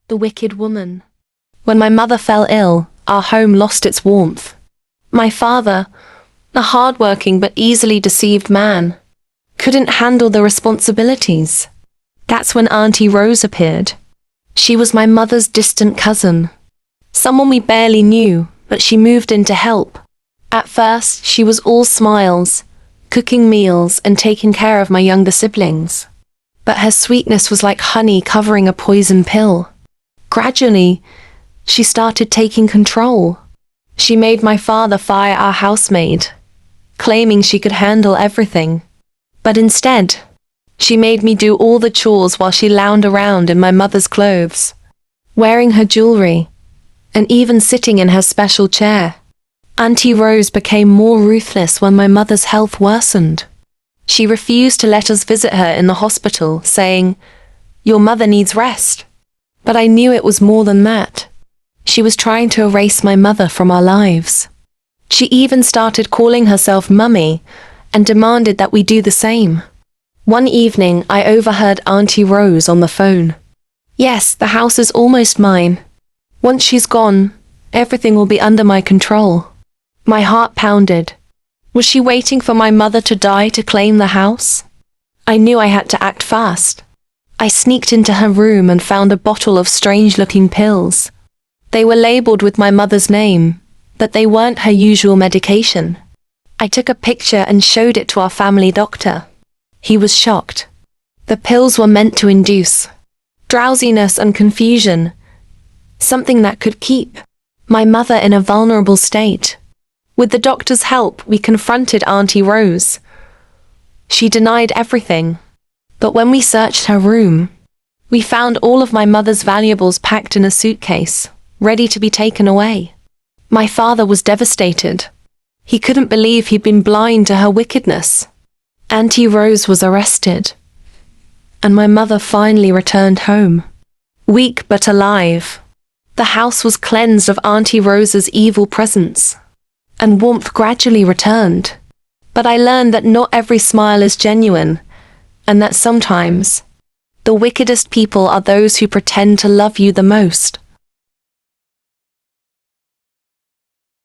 The wicked woman. When my mother fell ill, our home lost its warmth. My father, a hard-working but easily deceived man, couldn't handle the responsibilities. That's when Auntie Rose appeared. She was my mother's distant cousin, someone we barely knew, but she moved in to help. At first, she was all smiles, cooking meals and taking care of my younger siblings. But her sweetness was like honey covering a poison pill. Gradually, she started taking control. She made my father fire our housemaid, claiming she could handle everything. But instead, she made me do all the chores while she lounged around in my mother's clothes, wearing her jewelry, and even sitting in her special chair. Auntie Rose became more ruthless when my mother's health worsened. She refused to let us visit her in the hospital, saying, "Your mother needs rest." But I knew it was more than that. She was trying to erase my mother from our lives. She even started calling herself Mummy and demanded that we do the same. One evening, I overheard Auntie Rose on the phone. "Yes, the house is almost mine. Once she's gone, everything will be under my control." My heart pounded. Was she waiting for my mother to die to claim the house? I knew I had to act fast. I sneaked into her room and found a bottle of strange-looking pills. They were labeled with my mother's name, but they weren't her usual medication. I took a picture and showed it to our family doctor. He was shocked. The pills were meant to induce drowsiness and confusion, something that could keep my mother in a vulnerable state. With the doctor's help, we confronted Auntie Rose. She denied everything. But when we searched her room, we found all of my mother's valuables packed in a suitcase, ready to be taken away. My father was devastated. He couldn't believe he'd been blind to her wickedness. Auntie Rose was arrested, and my mother finally returned home. Weak but alive, the house was cleansed of Auntie Rose's evil presence, and warmth gradually returned. But I learned that not every smile is genuine, and that sometimes the wickedest people are those who pretend to love you the most.